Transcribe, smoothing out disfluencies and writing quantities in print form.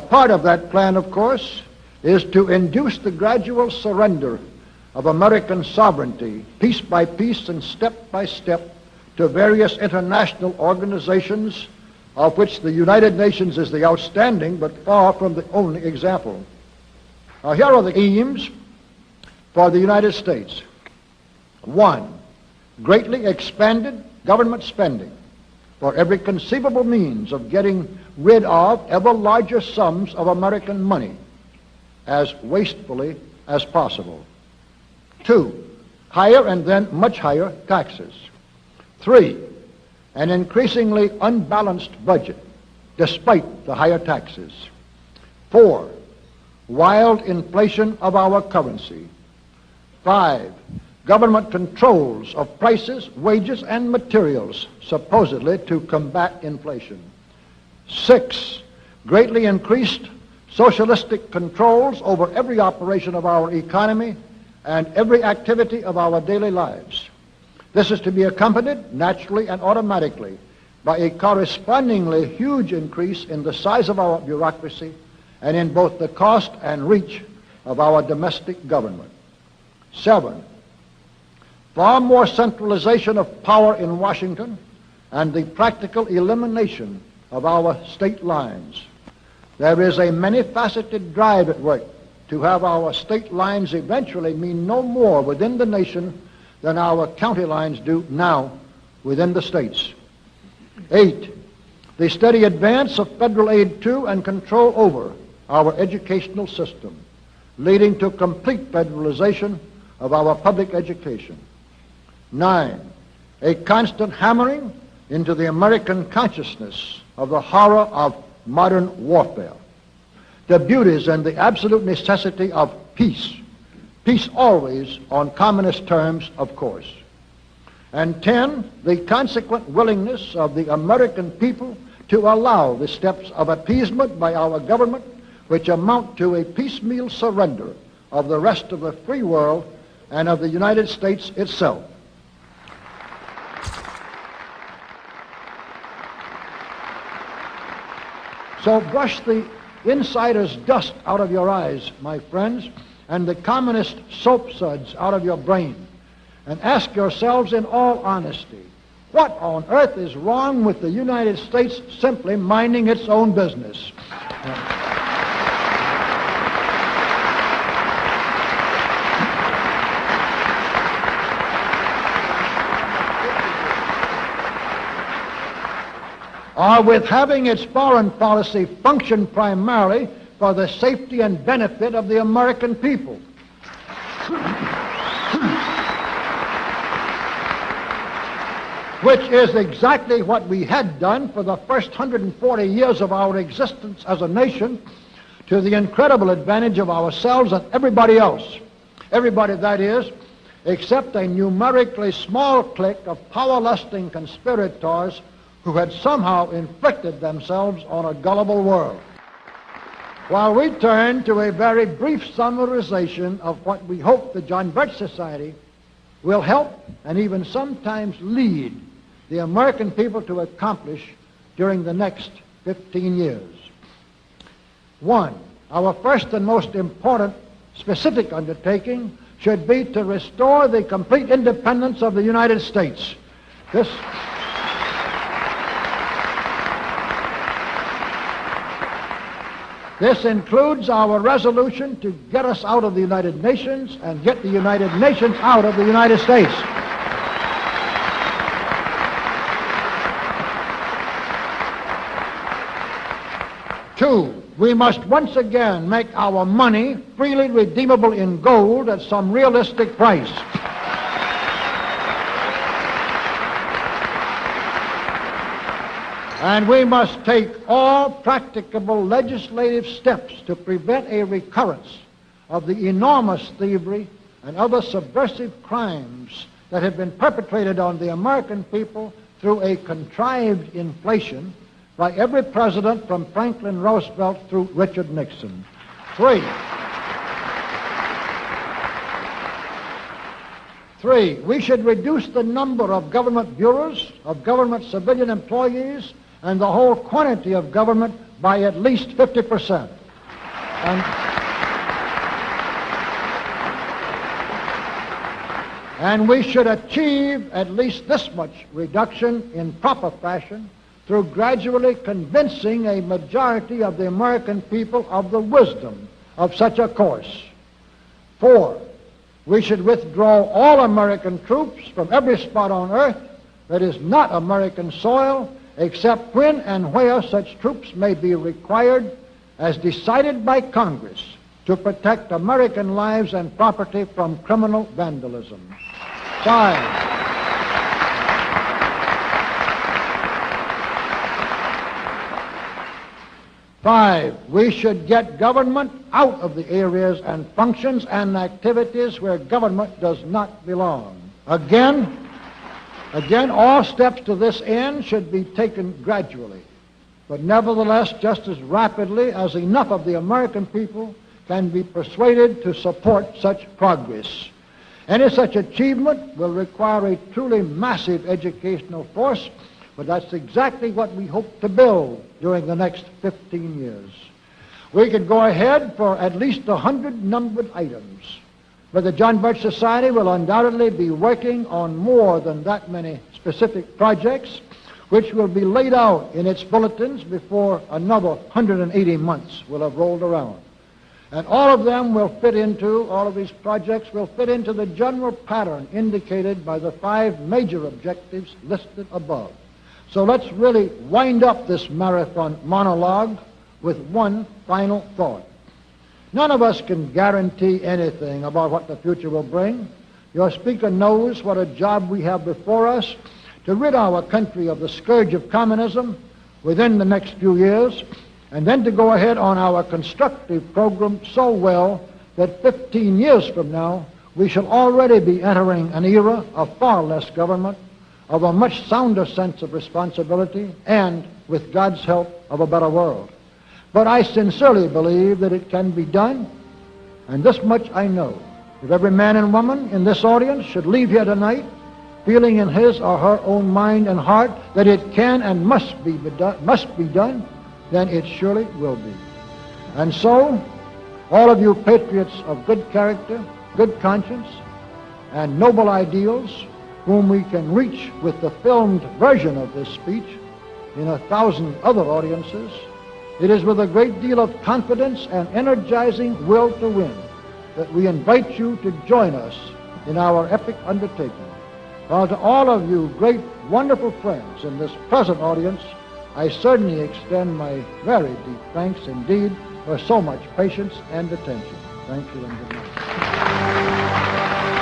part of that plan, of course, is to induce the gradual surrender of American sovereignty, piece by piece and step by step, to various international organizations, of which the United Nations is the outstanding but far from the only example. Now, here are the aims for the United States. 1, greatly expanded government spending for every conceivable means of getting rid of ever larger sums of American money as wastefully as possible. 2, higher and then much higher taxes. 3, an increasingly unbalanced budget despite the higher taxes. 4, wild inflation of our currency. 5, government controls of prices, wages, and materials, supposedly to combat inflation. 6, greatly increased socialistic controls over every operation of our economy and every activity of our daily lives. This is to be accompanied naturally and automatically by a correspondingly huge increase in the size of our bureaucracy and in both the cost and reach of our domestic government. 7, far more centralization of power in Washington and the practical elimination of our state lines. There is a many-faceted drive at work to have our state lines eventually mean no more within the nation than our county lines do now within the states. 8, the steady advance of federal aid to and control over our educational system, leading to complete federalization of our public education. 9, a constant hammering into the American consciousness of the horror of modern warfare, the beauties and the absolute necessity of peace. Peace always on communist terms, of course. And 10, the consequent willingness of the American people to allow the steps of appeasement by our government which amount to a piecemeal surrender of the rest of the free world and of the United States itself. So brush the insider's dust out of your eyes, my friends, and the communist soap suds out of your brain, and ask yourselves in all honesty, what on earth is wrong with the United States simply minding its own business? Or with having its foreign policy function primarily for the safety and benefit of the American people. Which is exactly what we had done for the first 140 years of our existence as a nation, to the incredible advantage of ourselves and everybody else. Everybody, that is, except a numerically small clique of power-lusting conspirators who had somehow inflicted themselves on a gullible world. While we turn to a very brief summarization of what we hope the John Birch Society will help and even sometimes lead the American people to accomplish during the next 15 years. 1, our first and most important specific undertaking should be to restore the complete independence of the United States. This includes our resolution to get us out of the United Nations and get the United Nations out of the United States. Two, we must once again make our money freely redeemable in gold at some realistic price. And we must take all practicable legislative steps to prevent a recurrence of the enormous thievery and other subversive crimes that have been perpetrated on the American people through a contrived inflation by every president from Franklin Roosevelt through Richard Nixon. 3, we should reduce the number of government bureaus, of government civilian employees, and the whole quantity of government by at least 50%. And we should achieve at least this much reduction in proper fashion through gradually convincing a majority of the American people of the wisdom of such a course. 4, we should withdraw all American troops from every spot on earth that is not American soil, except when and where such troops may be required as decided by Congress to protect American lives and property from criminal vandalism. 5, we should get government out of the areas and functions and activities where government does not belong. Again, all steps to this end should be taken gradually, but nevertheless just as rapidly as enough of the American people can be persuaded to support such progress. Any such achievement will require a truly massive educational force, but that's exactly what we hope to build during the next 15 years. We could go ahead for at least 100 numbered items, but the John Birch Society will undoubtedly be working on more than that many specific projects, which will be laid out in its bulletins before another 180 months will have rolled around. And all of these projects will fit into the general pattern indicated by the 5 major objectives listed above. So let's really wind up this marathon monologue with one final thought. None of us can guarantee anything about what the future will bring. Your speaker knows what a job we have before us to rid our country of the scourge of communism within the next few years, and then to go ahead on our constructive program so well that 15 years from now we shall already be entering an era of far less government, of a much sounder sense of responsibility, and, with God's help, of a better world. But I sincerely believe that it can be done, and this much I know. If every man and woman in this audience should leave here tonight feeling in his or her own mind and heart that it can and must be done, then it surely will be. And so, all of you patriots of good character, good conscience, and noble ideals, whom we can reach with the filmed version of this speech in 1,000 other audiences, it is with a great deal of confidence and energizing will to win that we invite you to join us in our epic undertaking. While to all of you great, wonderful friends in this present audience, I certainly extend my very deep thanks indeed for so much patience and attention. Thank you and good night.